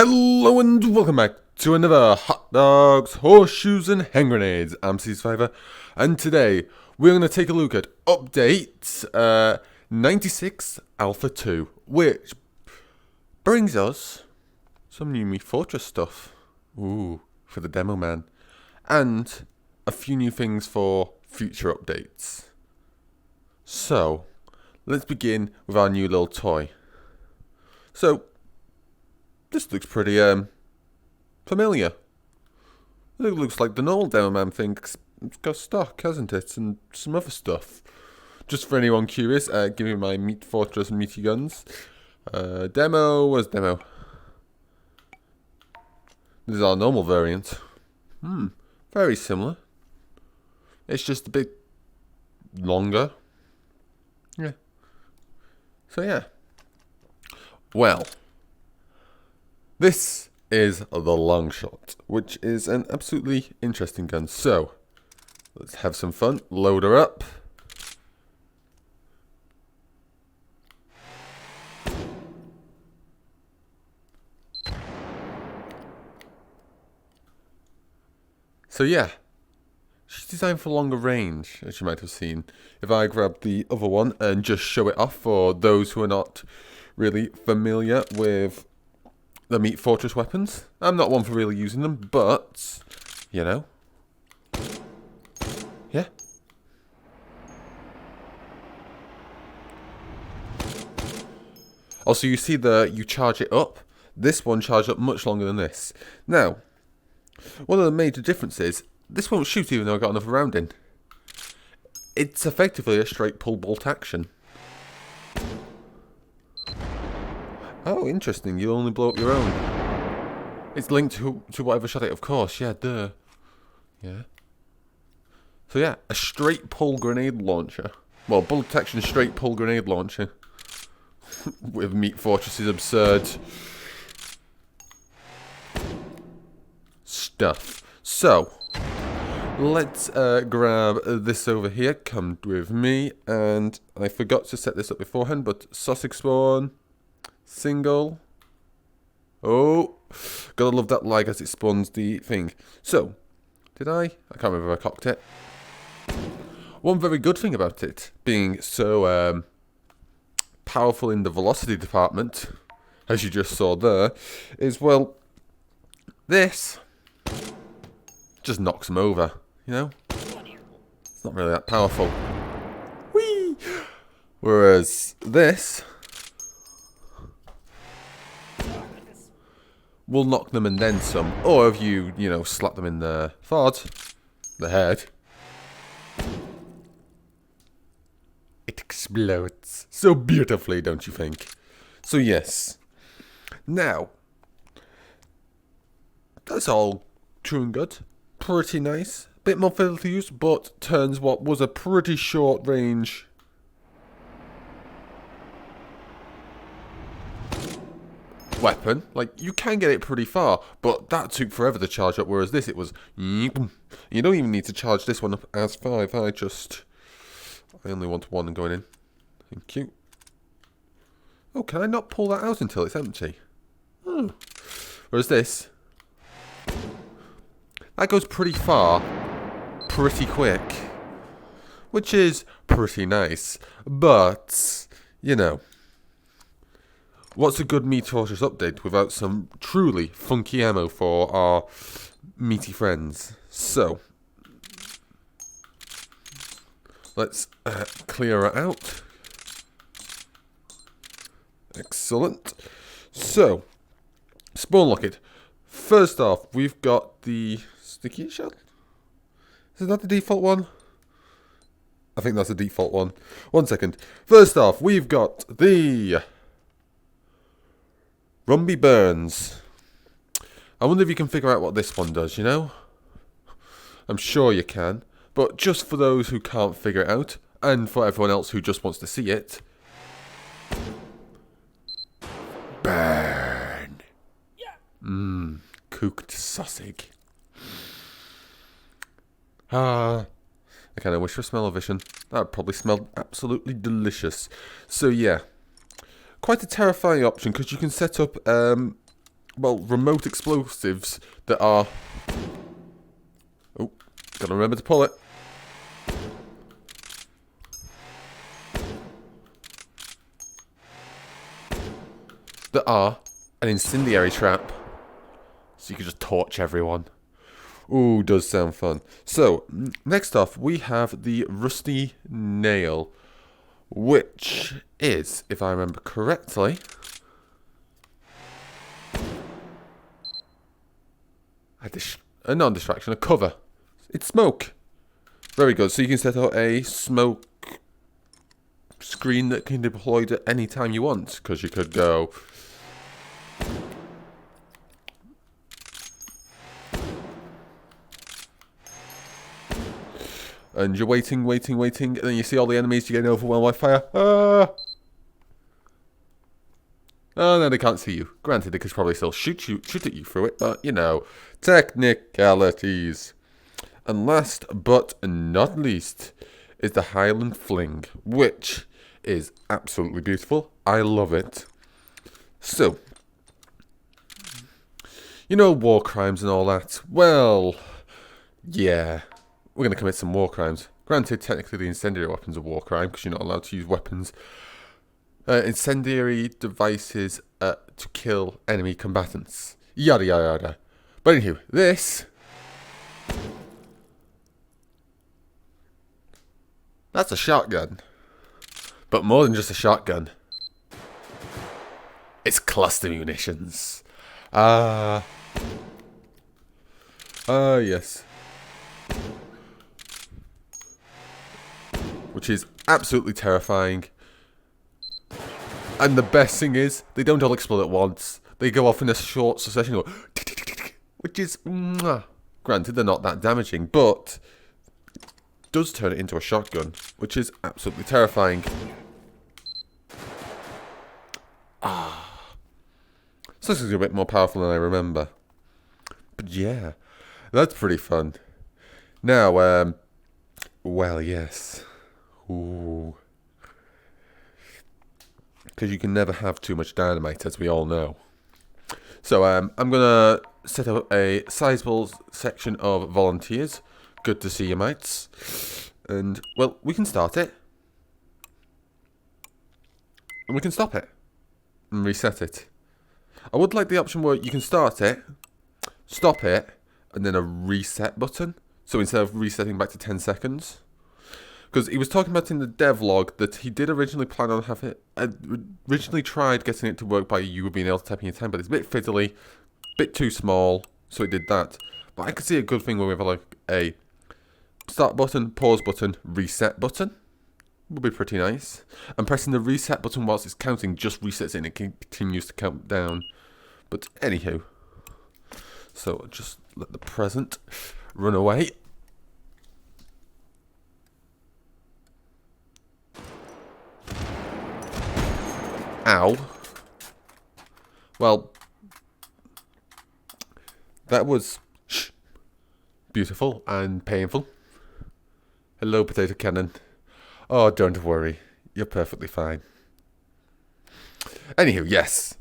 Hello and welcome back to another Hot Dogs, Horseshoes and Hand Grenades. I'm CZSurvivor, and today we're going to take a look at update 96 Alpha 2, which brings us some new Meat Fortress stuff. Ooh, for the Demoman. And a few new things for future updates. So, let's begin with our new little toy. So, this looks pretty familiar. It looks like the normal Demoman thing. It's got stock, hasn't it? And some other stuff. Just for anyone curious, give me my Meat Fortress meaty guns. Where's demo? This is our normal variant. Very similar. It's just a bit longer. Yeah. So yeah. Well, this is the long shot, which is an absolutely interesting gun. So, let's have some fun. Load her up. So yeah, she's designed for longer range, as you might have seen. If I grab the other one and just show it off for those who are not really familiar with the Meat Fortress weapons. I'm not one for really using them, but, you know. Yeah. Also, you see you charge it up. This one charged up much longer than this. Now, one of the major differences, this won't shoot even though I got another round in. It's effectively a straight pull bolt action. Oh, interesting. You only blow up your own. It's linked to whatever shot it, of course. Yeah, duh. Yeah. So yeah, a straight pull grenade launcher. Well, bolt action straight pull grenade launcher. With Meat Fortress's absurd stuff. So, let's grab this over here. Come with me. And I forgot to set this up beforehand, but sausage spawn. Single. Oh, gotta love that lag as it spawns the thing. So, did I can't remember if I cocked it. One very good thing about it being so powerful in the velocity department, as you just saw there, is, well, this just knocks them over, you know? It's not really that powerful. Whee! Whereas this will knock them and then some. Or if you know, slap them in the head, it explodes so beautifully, don't you think? So yes. Now, that's all true and good. Pretty nice. Bit more fiddle to use, but turns what was a pretty short range weapon. Like, you can get it pretty far, but that took forever to charge up, whereas this, it was... You don't even need to charge this one up as 5. I only want one going in. Thank you. Oh, can I not pull that out until it's empty? Oh. Whereas this, that goes pretty far, pretty quick, which is pretty nice. But, you know, what's a good Meat Fortress update without some truly funky ammo for our meaty friends? So, let's clear it out. Excellent. So, spawn locket. First off, we've got the sticky shell. Is that the default one? I think that's the default one. 1 second. First off, we've got the Rumby Burns. I wonder if you can figure out what this one does, you know? I'm sure you can. But just for those who can't figure it out, and for everyone else who just wants to see it, burn. Cooked sausage. I kind of wish for smell-o-vision. That would probably smell absolutely delicious. So yeah, quite a terrifying option because you can set up well, remote explosives that are... Oh, gotta remember to pull it. That are an incendiary trap. So you can just torch everyone. Ooh, does sound fun. So, next off, we have the Rusty Nail, which is, if I remember correctly, a non-distraction, a cover. It's smoke. Very good. So you can set out a smoke screen that can be deployed at any time you want, because you could go... And you're waiting, and then you see all the enemies, you're getting overwhelmed by fire. Ah! Oh, no, they can't see you. Granted, they could probably still shoot at you through it, but, you know, technicalities. And last but not least is the Highland Fling, which is absolutely beautiful. I love it. So, you know, war crimes and all that. Well, yeah. We're going to commit some war crimes. Granted, technically the incendiary weapon's a war crime because you're not allowed to use weapons. Incendiary devices to kill enemy combatants. Yada yada yada. But anywho, this... That's a shotgun. But more than just a shotgun. It's cluster munitions. Yes. Which is absolutely terrifying. And the best thing is, they don't all explode at once. They go off in a short succession, which is... Granted, they're not that damaging, but... does turn it into a shotgun, which is absolutely terrifying. So this is a bit more powerful than I remember. But yeah, that's pretty fun. Now, well, yes. Ooh. Because you can never have too much dynamite, as we all know. So, I'm going to set up a sizable section of volunteers. Good to see you, mates. And, well, we can start it. And we can stop it. And reset it. I would like the option where you can start it, stop it, and then a reset button. So instead of resetting back to 10 seconds. Because he was talking about in the devlog that he did originally plan on having it, originally tried getting it to work by you being able to type in your time, but it's a bit fiddly, a bit too small, so it did that. But I could see a good thing where we have like a start button, pause button, reset button. Would be pretty nice. And pressing the reset button whilst it's counting just resets it and it continues to count down. But anywho. So just let the present run away. Ow. Well, that was beautiful and painful. Hello, potato cannon. Oh, don't worry. You're perfectly fine. Anywho, yes.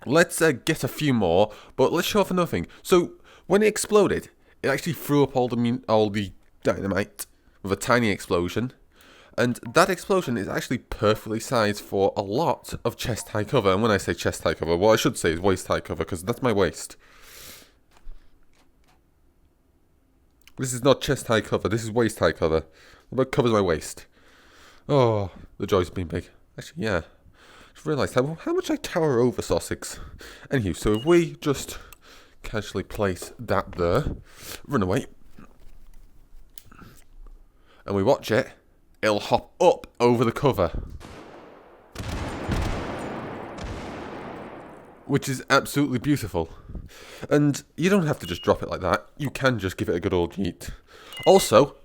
Let's get a few more, but let's show off another thing. So, when it exploded, it actually threw up all the dynamite with a tiny explosion. And that explosion is actually perfectly sized for a lot of chest-high cover. And when I say chest-high cover, what I should say is waist-high cover, because that's my waist. This is not chest-high cover, this is waist-high cover. It covers my waist. Oh, the joys of being big. Actually, yeah. I just realised how much I tower over Sussex. Anywho, so if we just casually place that there, run away, and we watch it, it'll hop up over the cover. Which is absolutely beautiful. And you don't have to just drop it like that. You can just give it a good old yeet. Also,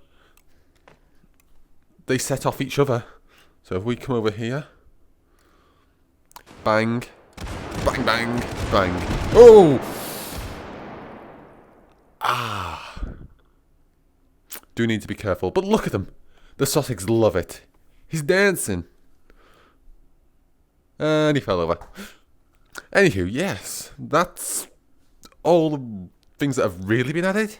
they set off each other. So if we come over here. Bang. Bang, bang, bang. Oh! Ah. Do need to be careful. But look at them. The Sussex love it. He's dancing. And he fell over. Anywho, yes, that's all the things that have really been added.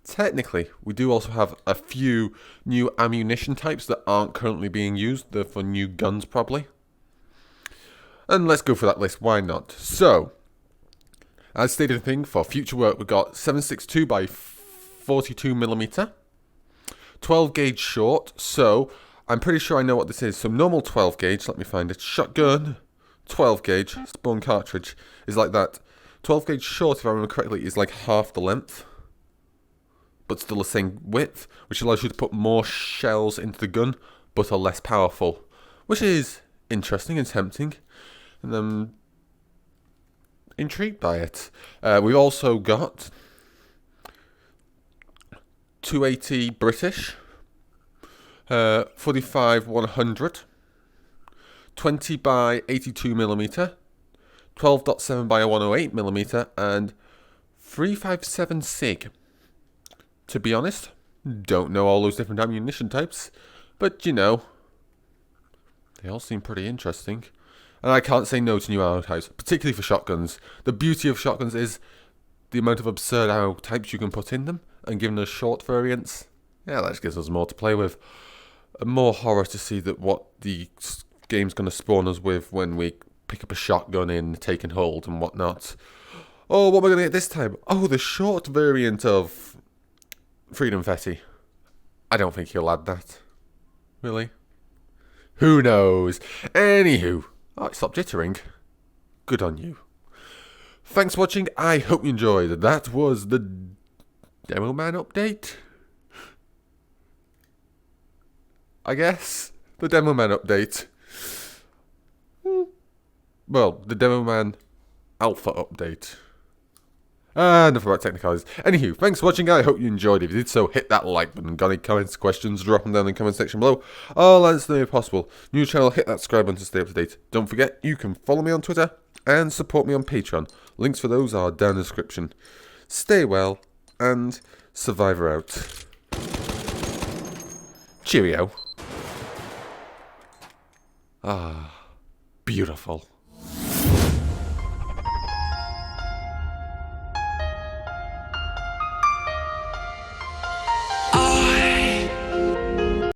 Technically, we do also have a few new ammunition types that aren't currently being used. They're for new guns, probably. And let's go for that list, why not? So, as stated thing, for future work, we've got 7.62 by 42mm, 12 gauge short, so I'm pretty sure I know what this is. So normal 12 gauge, let me find it, shotgun, 12 gauge, spawn cartridge, is like that. 12 gauge short, if I remember correctly, is like half the length, but still the same width, which allows you to put more shells into the gun, but are less powerful, which is interesting and tempting, and I'm intrigued by it. We've also got 280 British, 45 100, 20 by 82mm, 12.7 by 108mm, and 357 SIG. To be honest, don't know all those different ammunition types, but you know, they all seem pretty interesting. And I can't say no to new ammo types, particularly for shotguns. The beauty of shotguns is the amount of absurd ammo types you can put in them, and given us short variants, yeah, that just gives us more to play with. More horror to see that what the game's going to spawn us with when we pick up a shotgun in taking hold and whatnot. Oh, what am I going to get this time? Oh, the short variant of Freedom Fetty. I don't think he'll add that. Really? Who knows? Anywho, oh, it stopped jittering. Good on you. Thanks for watching. I hope you enjoyed. That was the Demoman update. I guess. The Demoman update. Well, the Demoman Alpha update. Enough about technicalities. Anywho, thanks for watching. I hope you enjoyed. If you did so, hit that like button. Got any comments, questions, drop them down in the comment section below. I'll answer them if possible. New channel, hit that subscribe button to stay up to date. Don't forget, you can follow me on Twitter and support me on Patreon. Links for those are down in the description. Stay well, and Survivor out. Cheerio. Ah, beautiful.